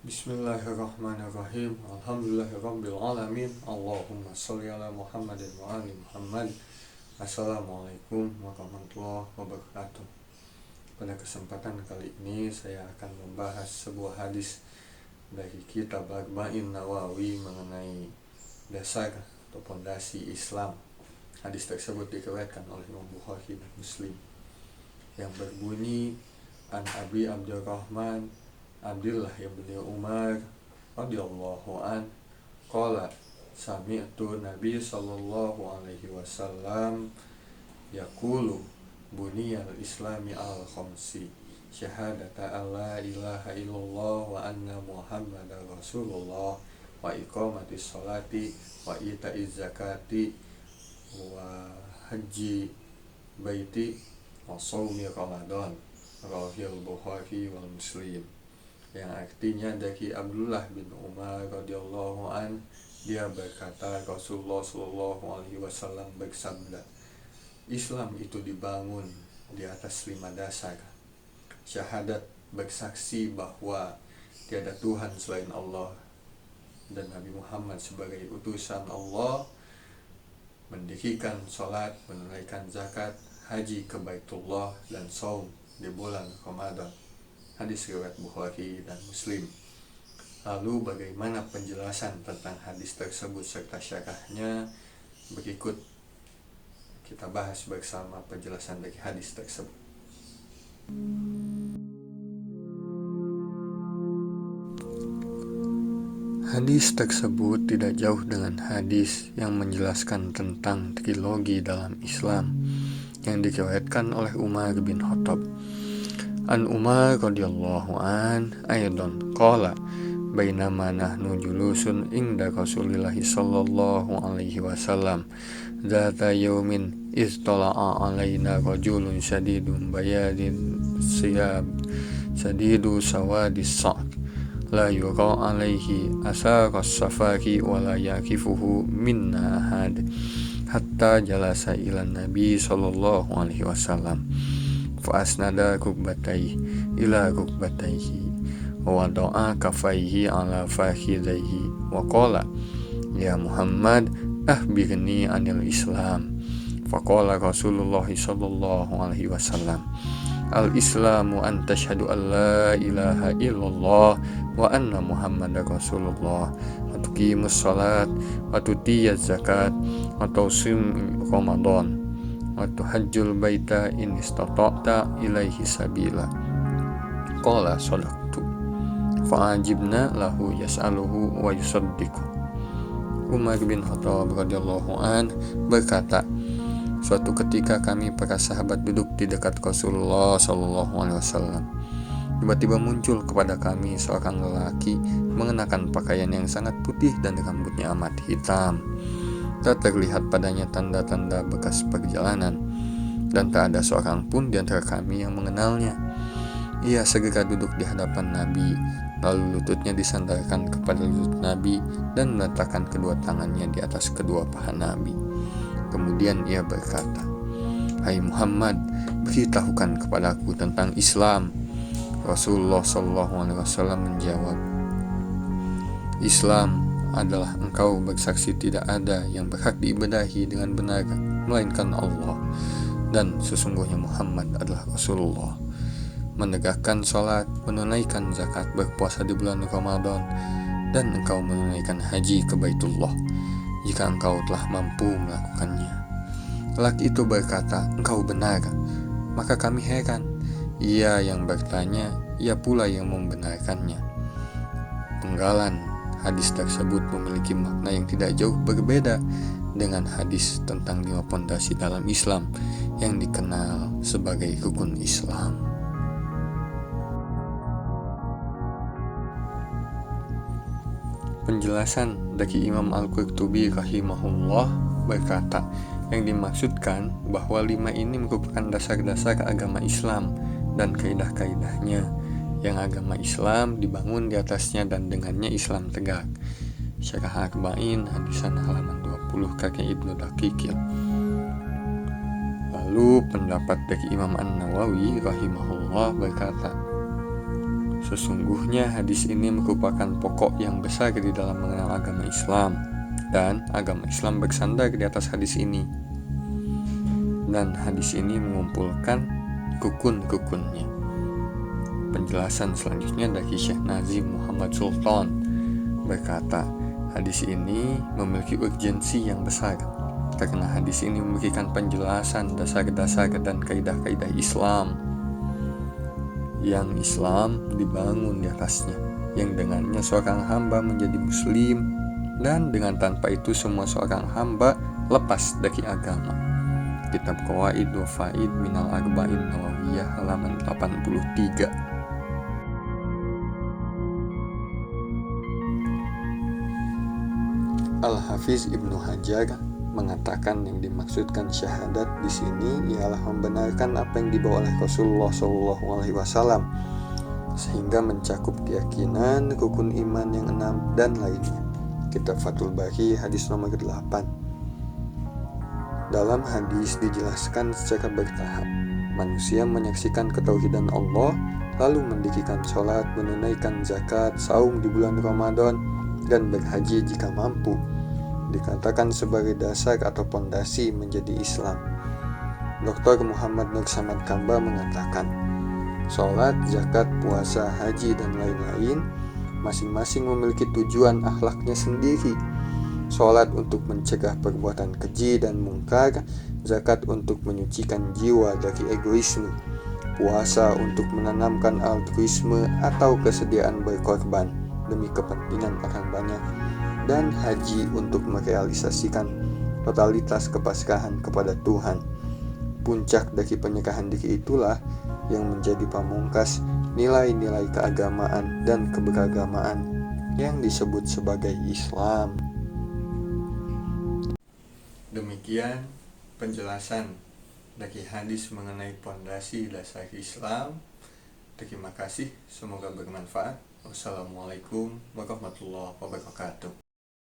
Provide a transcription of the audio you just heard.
Bismillahirrahmanirrahim. Alhamdulillahirabbil alamin. Allahumma shalli ala Muhammadin wa ali Muhammad. Assalamualaikum warahmatullahi wabarakatuh. Pada kesempatan kali ini saya akan membahas sebuah hadis dari kitab Arba'in Nawawi mengenai dasar atau pondasi Islam. Hadis tersebut diriwayatkan oleh Imam Bukhari dan Muslim yang berbunyi An Abi Abdurrahman Abdullah bin Umar radhiyallahu an qala sami'tu Nabi sallallahu alaihi wasallam yaqulu buniyal islami al khamsi syahadata alla ilaha illallah wa anna muhammadar rasulullah wa iqamatis sholati wa itaiz zakati wa haji baiti wa shaumi ramadan rawahul Bukhari wal Muslim, yang artinya dari Abdullah bin Umar radhiyallahu an, dia berkata Rasulullah sallallahu alaihi wasallam bersabda, Islam itu dibangun di atas 5 dasar: syahadat, bersaksi bahwa tiada Tuhan selain Allah dan Nabi Muhammad sebagai utusan Allah, mendirikan sholat, menunaikan zakat, haji ke Baitullah, dan saum di bulan Ramadan. Hadis riwayat Bukhari dan Muslim. Lalu bagaimana penjelasan tentang hadis tersebut serta syarahnya? Berikut kita bahas bersama penjelasan dari hadis tersebut. Hadis tersebut tidak jauh dengan hadis yang menjelaskan tentang trilogi dalam Islam yang diriwayatkan oleh Umar bin Khattab. An Umar radhiyallahu an aydan qala bainama nahnu julusun inda Rasulillah sallallahu alaihi wasallam dzata yaumin istala'a alaina rajulun syadidun bayadin siyab syadidu sawadis sa'q la yura alaihi asara safari wa la yakifuhu minna ahad hatta jalasa ila nabi sallallahu alaihi wasallam fa asnada rukbatayhi ila rukbatayhi wa wada'a kafaihi ala fakhidaihi wa qala ya Muhammad akhbirni anil Islam. Faqala Rasulullah sallallahu alaihi wasallam al islamu an tashhadu an la ilaha illallah wa anna Muhammadar Rasulullah wa tuqimus salat wa tutiyaz zakat wa tausum Ramadan wa tuhajjul baita in istata'ta ilaihi sabila. Qala sadaqtu fa'ajibna lahu yas'aluhu wa yusaddiqu. Umar bin Khattab radhiyallahu an berkata, suatu ketika kami para sahabat duduk di dekat Rasulullah sallallahu alaihi wasallam. Tiba-tiba muncul kepada kami seorang lelaki mengenakan pakaian yang sangat putih dan rambutnya amat hitam. Tak terlihat padanya tanda-tanda bekas perjalanan, dan tak ada seorang pun di antara kami yang mengenalnya. Ia segera duduk di hadapan Nabi, lalu lututnya disandarkan kepada lutut Nabi dan meletakkan kedua tangannya di atas kedua paha Nabi. Kemudian ia berkata, Hai Muhammad, beritahukan kepadaku tentang Islam. Rasulullah SAW menjawab, Islam adalah engkau bersaksi tidak ada yang berhak diibadahi dengan benar melainkan Allah, dan sesungguhnya Muhammad adalah Rasulullah, menegakkan sholat, menunaikan zakat, berpuasa di bulan Ramadan, dan engkau menunaikan haji ke Baitullah jika engkau telah mampu melakukannya. Lelaki itu berkata, engkau benar. Maka kami heran. Ia yang bertanya, ia pula yang membenarkannya. Penggalan hadis tersebut memiliki makna yang tidak jauh berbeda dengan hadis tentang 5 pondasi dalam Islam yang dikenal sebagai rukun Islam. Penjelasan dari Imam Al-Qurtubi rahimahullah berkata, yang dimaksudkan bahwa 5 ini merupakan dasar-dasar agama Islam dan kaidah-kaidahnya, yang agama Islam dibangun di atasnya dan dengannya Islam tegak. Syarah Arba'in hadisan halaman 20 karya Ibnu Daqiqil. Lalu pendapat dari Imam An-Nawawi rahimahullah berkata, Sesungguhnya hadis ini merupakan pokok yang besar di dalam mengenal agama Islam, dan agama Islam bersandar di atas hadis ini. Dan hadis ini mengumpulkan rukun-rukunnya. Penjelasan selanjutnya dari Syekh Nazim Muhammad Sultan berkata, hadis ini memiliki urgensi yang besar karena hadis ini memberikan penjelasan dasar-dasar dan kaidah-kaidah Islam yang Islam dibangun di atasnya, yang dengannya seorang hamba menjadi muslim, dan dengan tanpa itu semua seorang hamba lepas dari agama. Kitab Qawaid wa Faid Minal Arba'in Nawawiyah halaman 83. Al-Hafiz Ibnu Hajar mengatakan yang dimaksudkan syahadat di sini ialah membenarkan apa yang dibawa oleh Rasulullah SAW, sehingga mencakup keyakinan, rukun iman yang 6 dan lainnya. Kitab Fathul Bari hadis nomor 8. Dalam hadis dijelaskan secara bertahap, manusia menyaksikan ketauhidan Allah, lalu mendirikan sholat, menunaikan zakat, saum di bulan Ramadan, dan berhaji jika mampu, dikatakan sebagai dasar atau pondasi menjadi Islam. Dr. Muhammad Nur Samad Kamba mengatakan, sholat, zakat, puasa, haji, dan lain-lain masing-masing memiliki tujuan akhlaknya sendiri. Sholat untuk mencegah perbuatan keji dan mungkar, zakat untuk menyucikan jiwa dari egoisme, puasa untuk menanamkan altruisme atau kesediaan berkorban demi kepentingan orang banyak, dan haji untuk merealisasikan totalitas kepasrahan kepada Tuhan. Puncak dari penyerahan diri itulah yang menjadi pamungkas nilai-nilai keagamaan dan keberagamaan yang disebut sebagai Islam. Demikian penjelasan dari hadis mengenai pondasi dasar Islam. Terima kasih, semoga bermanfaat. Wassalamualaikum warahmatullahi wabarakatuh.